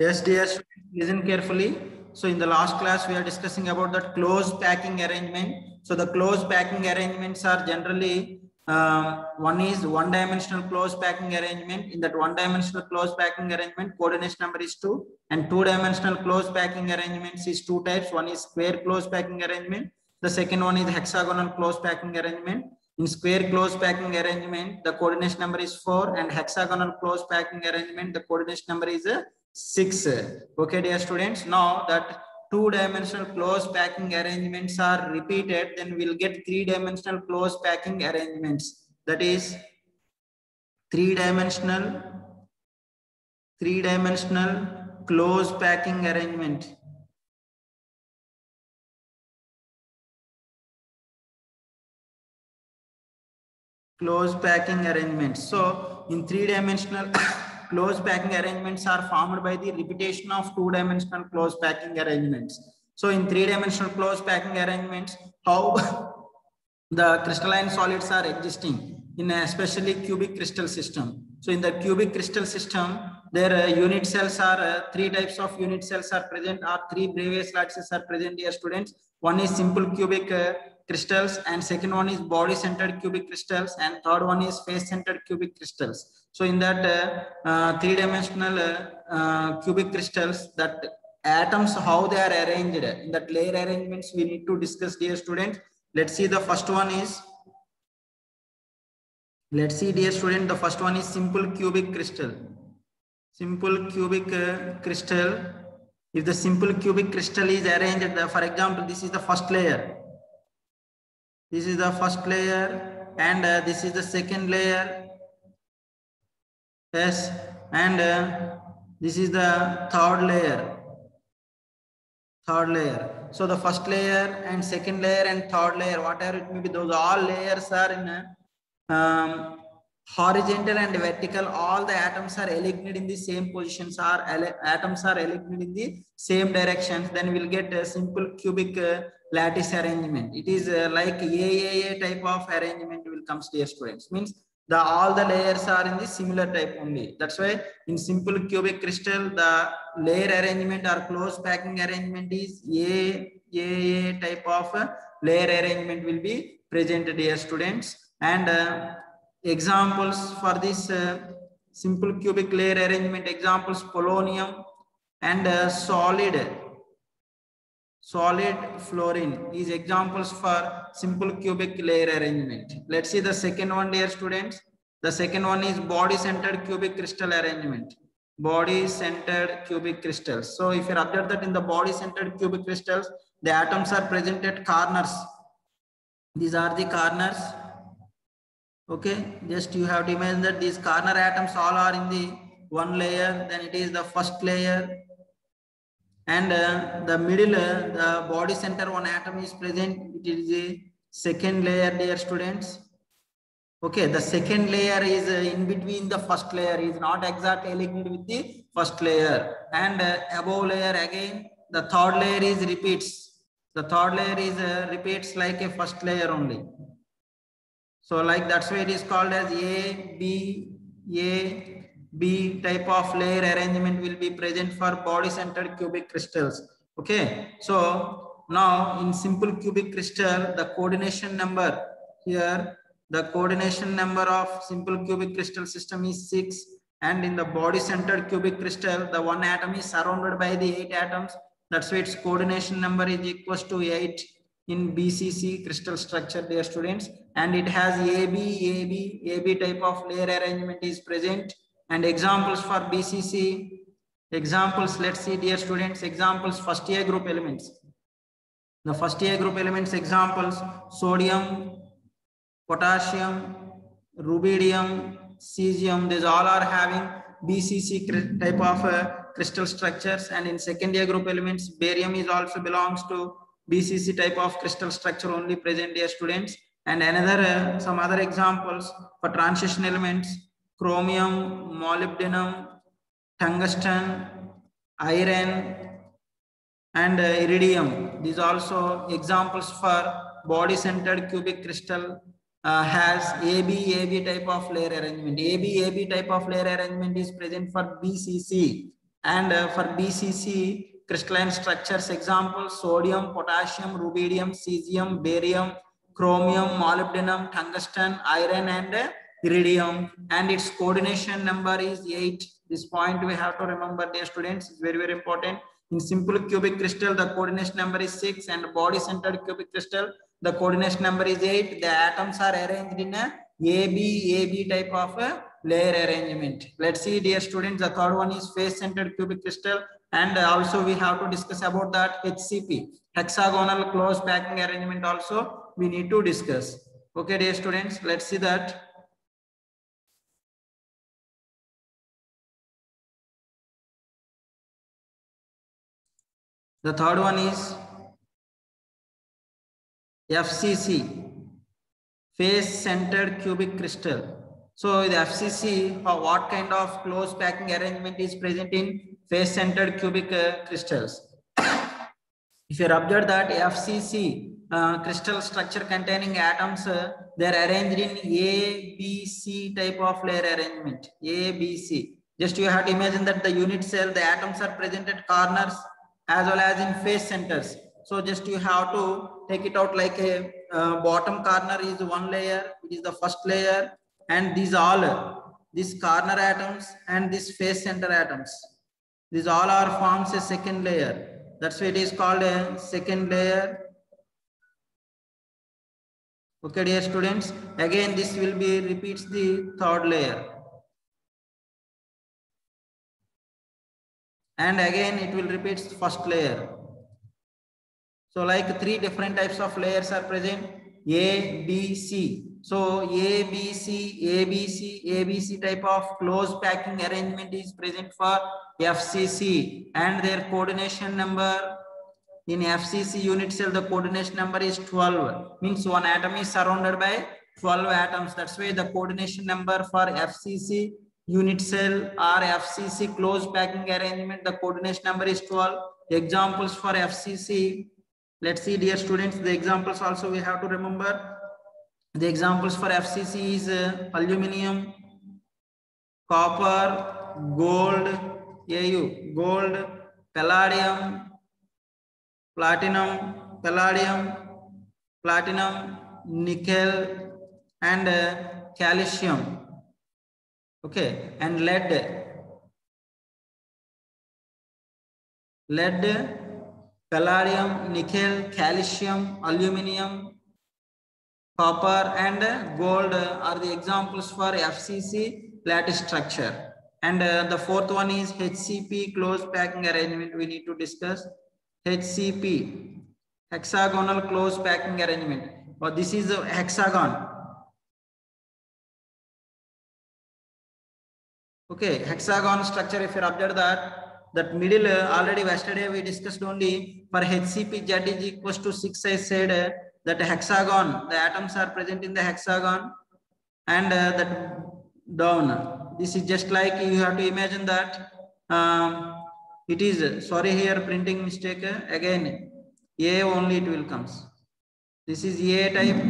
Yes, dear students, listen carefully. So in the last class, we are discussing about the close packing arrangement. So the close packing arrangements are generally, one is one-dimensional close packing arrangement. In that one-dimensional close packing arrangement, coordination number is 2, and two-dimensional close packing arrangements is 2 types. One is square close packing arrangement. The second one is hexagonal close packing arrangement. In square close packing arrangement, the coordination number is 4, and hexagonal close packing arrangement, the coordination number is 6. Okay, dear students, now that two-dimensional close packing arrangements are repeated, then we'll get three-dimensional close packing arrangements. That is three-dimensional close packing arrangement. Close packing arrangements. So in three-dimensional close packing arrangements are formed by the repetition of two-dimensional close packing arrangements. So in three-dimensional close packing arrangements, how the crystalline solids are existing in a especially cubic crystal system. So in the cubic crystal system, their unit cells are three types of unit cells are present, or three Bravais lattices are present, dear students. One is simple cubic crystals, and second one is body centered cubic crystals, and third one is face centered cubic crystals. So in that three-dimensional cubic crystals, that atoms, how they are arranged in that layer arrangements, we need to discuss, dear students. Let's see, the first one is, let's see, dear student, the first one is simple cubic crystal. Simple cubic crystal. If the simple cubic crystal is arranged, for example, this is the first layer. This is the first layer, and this is the second layer. Yes, and this is the third layer. So the first layer and second layer and third layer, whatever it may be, those all layers are in horizontal and vertical. All the atoms are aligned in the same positions, or atoms are aligned in the same directions. Then we'll get a simple cubic lattice arrangement. It is like AAA type of arrangement will come, dear students. Means all the layers are in the similar type only. That's why in simple cubic crystal, the layer arrangement or close packing arrangement is A type of layer arrangement will be present, dear students. And examples for this simple cubic layer arrangement, examples: polonium and solid fluorine is examples for simple cubic layer arrangement. Let's see the second one, dear students. The second one is body centered cubic crystal arrangement. Body centered cubic crystals. So if you observe that in the body centered cubic crystals, the atoms are present at corners. These are the corners. Okay, just you have to imagine that these corner atoms all are in the one layer. Then it is the first layer. And the middle, the body center one atom is present. It is the second layer, dear students. Okay, the second layer is in between the first layer, is not exactly aligned with the first layer. And above layer again, the third layer is repeats. The third layer is repeats like a first layer only. So like that's why it is called as A, B type of layer arrangement will be present for body centered cubic crystals. Okay, so now in simple cubic crystal, the coordination number here, the coordination number of simple cubic crystal system is 6, and in the body centered cubic crystal, the one atom is surrounded by the 8 atoms. That's why its coordination number is equals to 8 in BCC crystal structure, dear students. And it has AB type of layer arrangement is present. And examples for BCC, examples, let's see, dear students, examples: first A group elements. The first A group elements examples: sodium, potassium, rubidium, cesium. These all are having BCC type of crystal structures. And in second A group elements, barium is also belongs to BCC type of crystal structure only present, dear students. And another some other examples for transition elements: chromium, molybdenum, tungsten, iron, and iridium. These also examples for body centered cubic crystal has AB type of layer arrangement. AB type of layer arrangement is present for BCC. And for BCC crystalline structures examples: sodium, potassium, rubidium, cesium, barium, chromium, molybdenum, tungsten, iron, and iridium. And its coordination number is 8. This point we have to remember, dear students. It's very, very important. In simple cubic crystal, the coordination number is 6, and body-centered cubic crystal, the coordination number is 8. The atoms are arranged in a AB type of a layer arrangement. Let's see, dear students, the third one is face-centered cubic crystal, and also we have to discuss about that HCP, hexagonal close packing arrangement, also we need to discuss. Okay, dear students, let's see that. The third one is FCC, face-centered cubic crystal. So the FCC, what kind of close packing arrangement is present in face-centered cubic crystals? If you observe that FCC crystal structure containing atoms, they are arranged in A, B, C type of layer arrangement. A, B, C. Just you have to imagine that the unit cell, the atoms are present at corners as well as in face centers. So just you have to take it out like a bottom corner is one layer, it is the first layer, and these all, these corner atoms and these face center atoms, these all are forms a second layer. That's why it is called a second layer. Okay, dear students, again this will be repeats the third layer. And again it will repeat the first layer. So like 3 different types of layers are present, A, B, C. So A, B, C, A, B, C, A, B, C type of close packing arrangement is present for FCC, and their coordination number in FCC unit cell, the coordination number is 12. Means one atom is surrounded by 12 atoms. That's why the coordination number for FCC unit cell or FCC close packing arrangement, the coordination number is 12. Examples for FCC. Let's see, dear students, the examples also we have to remember. The examples for FCC is aluminum, copper, gold, AU, gold, palladium, platinum, palladium, platinum, nickel, and calcium. Okay, and lead, palladium, nickel, calcium, aluminum, copper, and gold are the examples for FCC lattice structure. And the fourth one is HCP close packing arrangement. We need to discuss HCP, hexagonal close packing arrangement. Well, this is a hexagon. Okay, hexagon structure. If you observe that middle, already yesterday we discussed only for HCP Z is equals to 6. I said that hexagon, the atoms are present in the hexagon, and that down. This is just like you have to imagine that it is, sorry, here printing mistake again, A only it will comes. This is A type,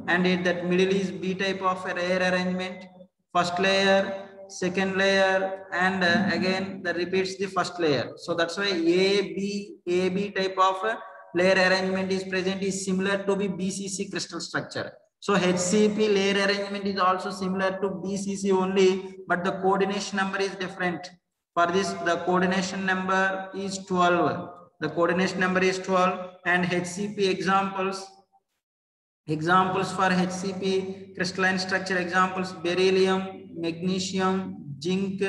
and that middle is B type of a layer arrangement. First layer, second layer, and again that repeats the first layer. So that's why AB type of layer arrangement is present, is similar to the BCC crystal structure. So HCP layer arrangement is also similar to BCC only, but the coordination number is different. For this, the coordination number is 12. The coordination number is 12, and HCP examples for HCP crystalline structure examples: beryllium, magnesium, zinc,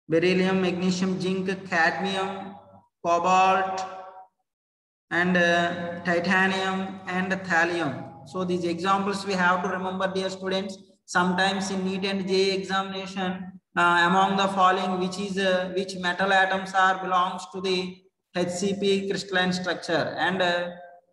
beryllium, magnesium, zinc, cadmium, cobalt, and titanium and thallium. So these examples we have to remember, dear students. Sometimes in NEET and JEE examination, among the following, which metal atoms belongs to the HCP crystalline structure, and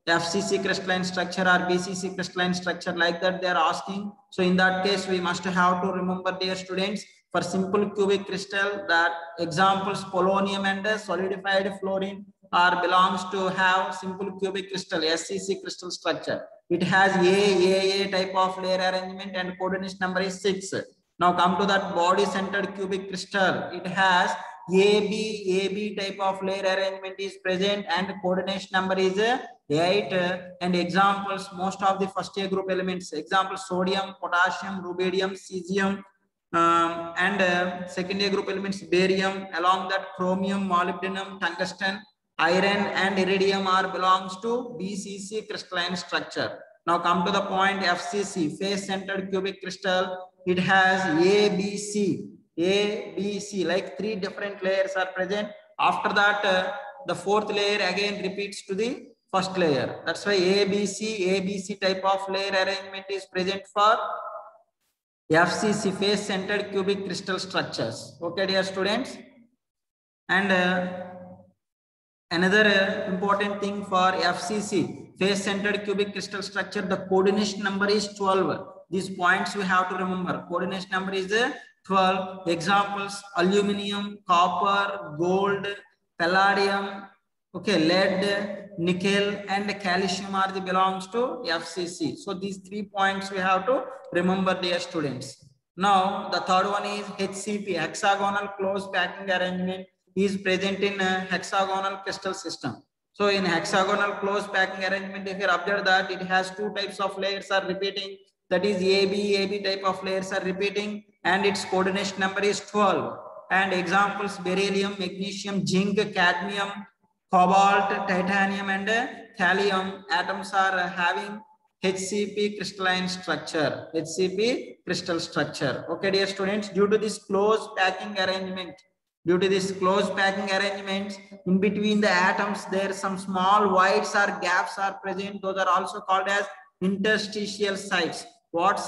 FCC crystalline structure or BCC crystalline structure, like that they are asking. So in that case, we must have to remember, dear students, for simple cubic crystal, that examples polonium and solidified fluorine belongs to have simple cubic crystal, SCC crystal structure. It has A type of layer arrangement, and coordination number is 6. Now come to that body centered cubic crystal. It has AB type of layer arrangement is present and coordination number is 8. And examples, most of the first A group elements, example sodium, potassium, rubidium, cesium, and second A group elements barium, along that chromium, molybdenum, tungsten, iron and iridium are belongs to BCC crystalline structure. Now come to the point FCC, face centered cubic crystal. It has ABC, like 3 different layers are present. After that, the 4th layer again repeats to the first layer. That's why ABC type of layer arrangement is present for FCC, face centered cubic crystal structures. Okay, dear students. And another important thing for FCC, face centered cubic crystal structure, the coordination number is 12. These points we have to remember. Coordination number is 12. Examples: aluminum, copper, gold, palladium, okay, lead, nickel, and calcium are the belongs to FCC. So these 3 points we have to remember, dear students. Now the third one is HCP, hexagonal closed packing arrangement, is present in a hexagonal crystal system. So in hexagonal closed packing arrangement, if you observe that it has 2 types of layers are repeating, that is AB type of layers are repeating, and its coordination number is 12. And examples: beryllium, magnesium, zinc, cadmium, cobalt, titanium, and thallium atoms are having HCP crystalline structure, HCP crystal structure. Okay, dear students, due to this closed packing arrangement, in between the atoms, there some small voids or gaps are present. Those are also called as interstitial sites. What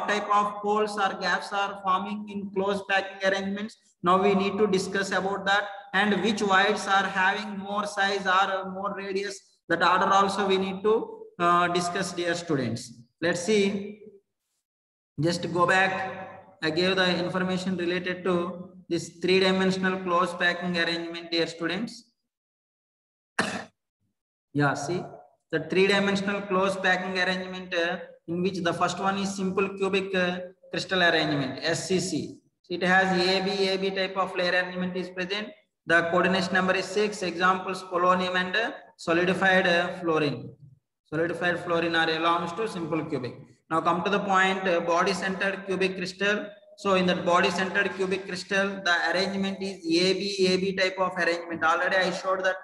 type of holes or gaps are forming in closed packing arrangements? Now we need to discuss about that, and which voids are having more size or more radius. That order also we need to discuss, dear students. Let's see. Just go back. I gave the information related to this 3-dimensional closed packing arrangement, dear students. Yeah, see the 3-dimensional closed packing arrangement, in which the first one is simple cubic crystal arrangement, SCC. It has AB type of layer arrangement is present. The coordination number is 6. Examples: polonium and solidified fluorine. Solidified fluorine are belongs to simple cubic. Now come to the point, body centered cubic crystal. So in that body centered cubic crystal, the arrangement is AB type of arrangement. Already I showed that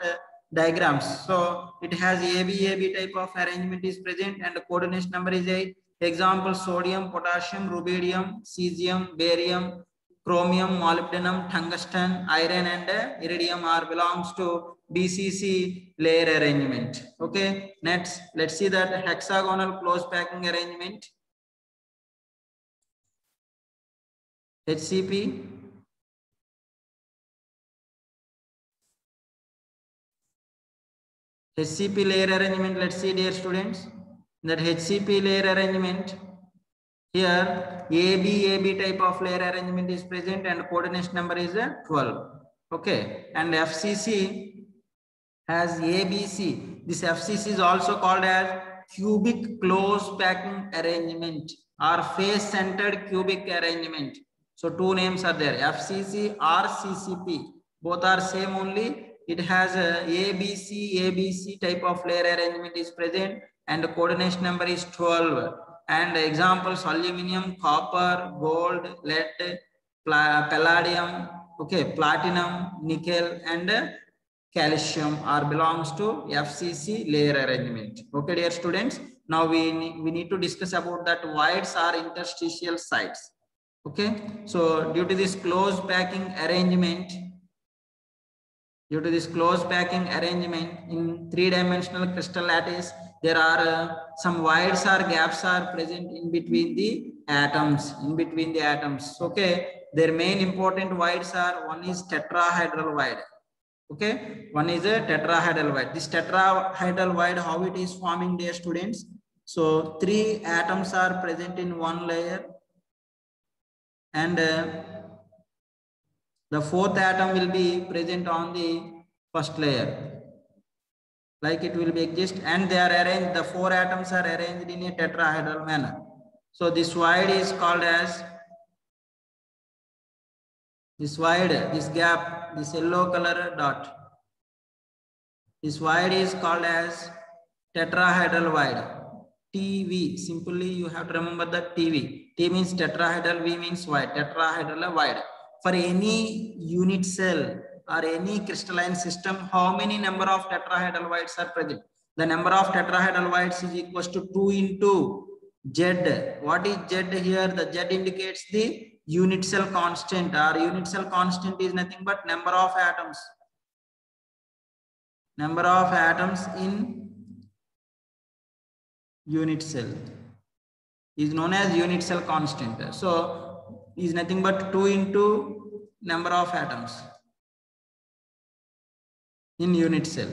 diagrams. So it has AB type of arrangement is present, and the coordination number is 8. Example: sodium, potassium, rubidium, cesium, barium, chromium, molybdenum, tungsten, iron, and iridium are belongs to BCC layer arrangement. Okay, next let's see that hexagonal closed packing arrangement, HCP. HCP layer arrangement, let's see, dear students, that HCP layer arrangement, here AB type of layer arrangement is present, and coordination number is 12. Okay, and FCC has ABC. This FCC is also called as cubic closed packing arrangement or face centered cubic arrangement. So 2 names are there, FCC or CCP. Both are same only. It has a ABC type of layer arrangement is present, and the coordination number is 12. And examples: aluminum, copper, gold, lead, palladium, okay, platinum, nickel, and calcium are belongs to FCC layer arrangement. Okay, dear students. Now we need to discuss about that voids are interstitial sites. Okay, so due to this closed packing arrangement, in 3-dimensional crystal lattice, there are some voids or gaps are present in between the atoms. Okay, their main important voids are: one is tetrahedral void. Okay, one is a tetrahedral void. This tetrahedral void, how it is forming, dear students? So 3 atoms are present in one layer, and the 4th atom will be present on the first layer, like it will be exist, and they are arranged, the 4 atoms are arranged in a tetrahedral manner. So this void is called as, this gap this yellow color dot. This void is called as tetrahedral void. TV. Simply you have to remember that TV. T means tetrahedral, V means void. Tetrahedral void. For any unit cell or any crystalline system, how many number of tetrahedral voids are present? The number of tetrahedral voids is equals to 2 into Z. What is Z here? The Z indicates the unit cell constant, or unit cell constant is nothing but number of atoms. Number of atoms in unit cell is known as unit cell constant. So is nothing but 2 into number of atoms in unit cell.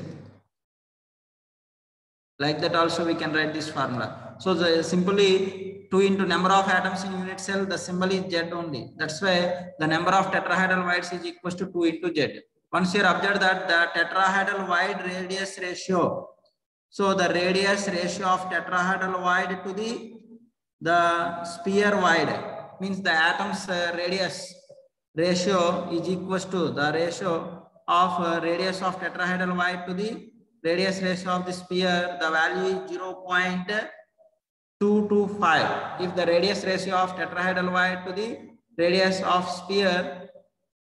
Like that also we can write this formula. So the simply 2 into number of atoms in unit cell, the symbol is Z only. That's why the number of tetrahedral voids is equals to 2 into Z. Once you observe that the tetrahedral void radius ratio, so the radius ratio of tetrahedral void to the sphere void means the atom's radius ratio is equals to the ratio of radius of tetrahedral void to the radius ratio of the sphere. The value is 0.225. If the radius ratio of tetrahedral void to the radius of sphere,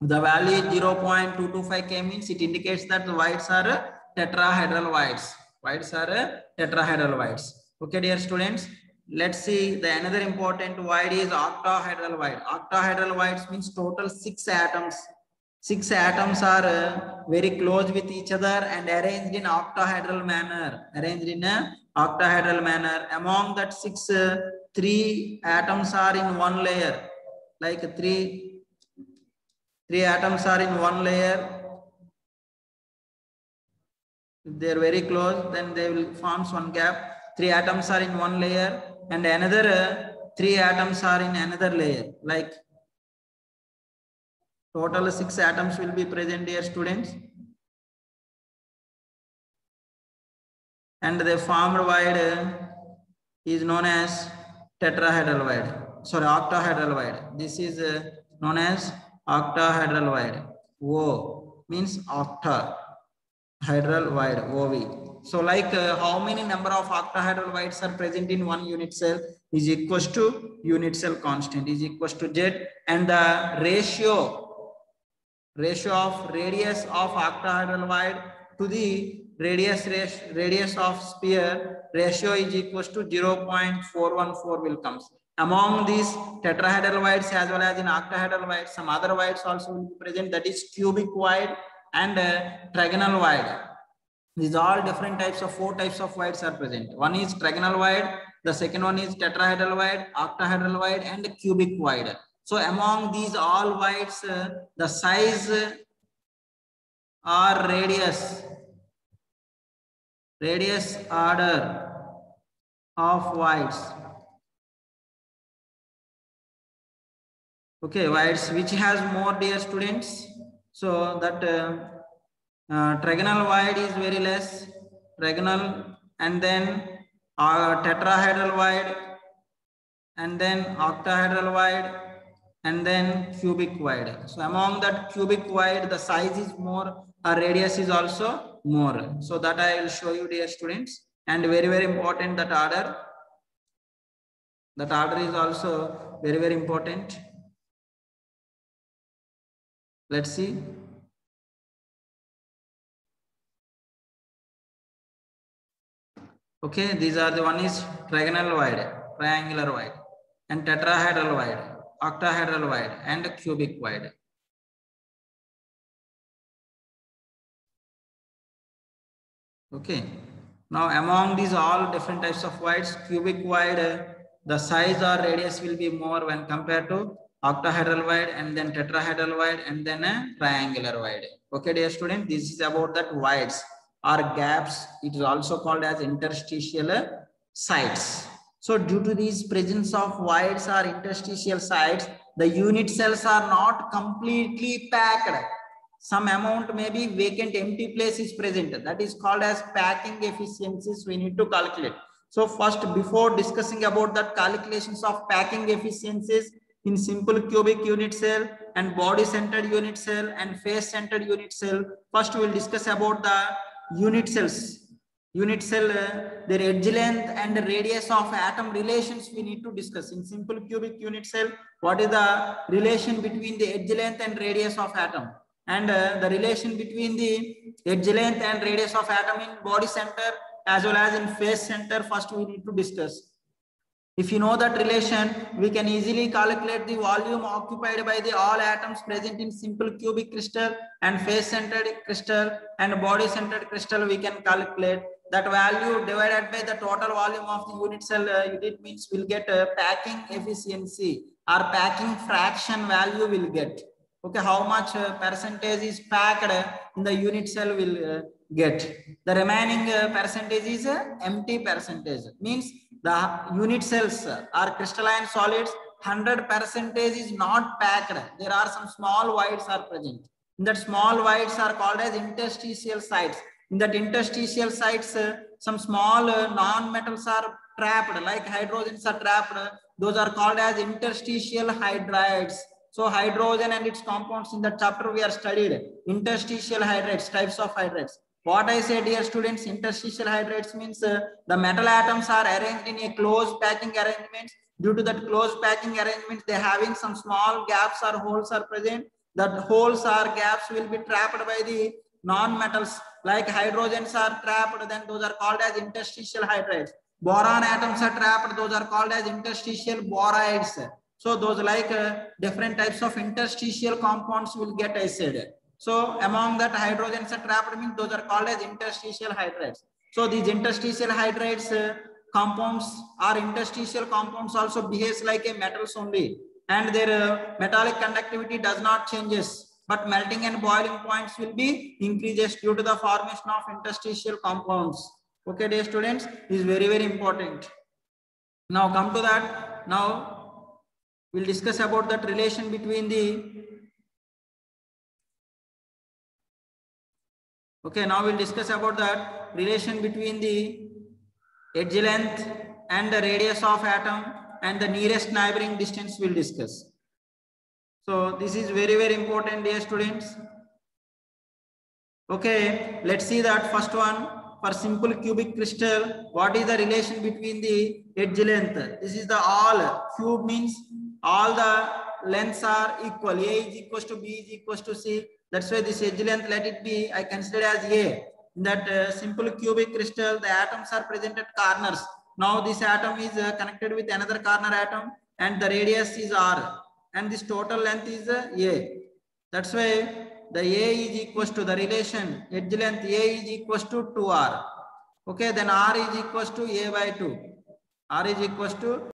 the value is 0.225 K, means it indicates that the voids are tetrahedral voids. Voids are tetrahedral voids. Okay, dear students, let's see the another important void is octahedral void. Octahedral voids means total 6 atoms. 6 atoms are very close with each other and arranged in octahedral manner. Arranged in a octahedral manner. Among that 6, 3 atoms are in one layer. Like 3 atoms are in one layer. If they are very close, then they will form one gap. 3 atoms are in one layer and another 3 atoms are in another layer. Like total 6 atoms will be present, dear students. And the formed void is known as tetrahedral void. Sorry, octahedral void. This is known as octahedral void. O means octa. Hydral void, OV. So like how many number of octahedral voids are present in one unit cell is equals to unit cell constant is equals to Z, and the ratio of radius of octahedral void to the radius of sphere ratio is equals to 0.414 will comes. Among these tetrahedral voids as well as in octahedral voids, some other voids also will be present, that is cubic void and trigonal void. These are all different types of 4 types of voids are present. One is trigonal void, the second one is tetrahedral void, octahedral void and cubic void. So among these all voids, the size or radius order of voids. Okay, voids which has more, dear students. So that trigonal void is very less, trigonal, and then tetrahedral void, and then octahedral void, and then cubic void. So among that cubic void, the size is more, radius is also more. So that I will show you, dear students. And very, very important, that order. That order is also very, very important. Let's see. Okay, these are the one is trigonal void, triangular void, and tetrahedral void, octahedral void, and cubic void. Okay. Now among these all different types of voids, cubic void, the size or radius will be more when compared to octahedral void, and then tetrahedral void, and then a triangular void. Okay, dear student, this is about that voids or gaps. It is also called as interstitial sites. So due to these presence of voids or interstitial sites, the unit cells are not completely packed. Some amount may be vacant, empty place is present. That is called as packing efficiencies we need to calculate. So first, before discussing about that calculations of packing efficiencies in simple cubic unit cell, and body centered unit cell and face centered unit cell. First we will discuss about the unit cells. Unit cell, their edge length and the radius of atom relations we need to discuss. In simple cubic unit cell, what is the relation between the edge length and radius of atom, and the relation between the edge length and radius of atom in body center as well as in face center, first we need to discuss. If you know that relation, we can easily calculate the volume occupied by the all atoms present in simple cubic crystal and face centered crystal and body centered crystal. We can calculate that value divided by the total volume of the unit cell unit, means we'll get packing efficiency or packing fraction value will get. Okay, how much percentage is packed in the unit cell will get. The remaining percentage is empty percentage, means the unit cells are crystalline solids. 100% is not packed. There are some small voids are present. In that small voids are called as interstitial sites. In that interstitial sites, some small non-metals are trapped, like hydrogens are trapped. Those are called as interstitial hydrides. So hydrogen and its compounds, in the chapter we are studied interstitial hydrides, types of hydrides. What I say, dear students, interstitial hydrides means the metal atoms are arranged in a closed packing arrangement. Due to that closed packing arrangement, they having some small gaps or holes are present. That holes or gaps will be trapped by the non-metals, like hydrogens are trapped, then those are called as interstitial hydrides. Boron atoms are trapped, those are called as interstitial borides. So those like different types of interstitial compounds will get acid. So among that hydrogens are trapped, means those are called as interstitial hydrides. So these interstitial hydrides compounds or interstitial compounds also behaves like a metals only, and their metallic conductivity does not changes, but melting and boiling points will be increases due to the formation of interstitial compounds. Okay, dear students, this is very, very important. Now come to that. Now we'll discuss about that relation between the now we'll discuss about that relation between the edge length and the radius of atom and the nearest neighboring distance we'll discuss. So this is very, very important, dear students. Okay, let's see that first one. For simple cubic crystal, what is the relation between the edge length? This is the all. Cube means all the lengths are equal. A is equals to B is equals to C. That's why this edge length, let it be, I consider as A. In that simple cubic crystal, the atoms are present at corners. Now this atom is connected with another corner atom, and the radius is R, and this total length is A. That's why the A is equals to the relation edge length A is equals to 2R. Okay, then R is equals to A by 2. R is equals to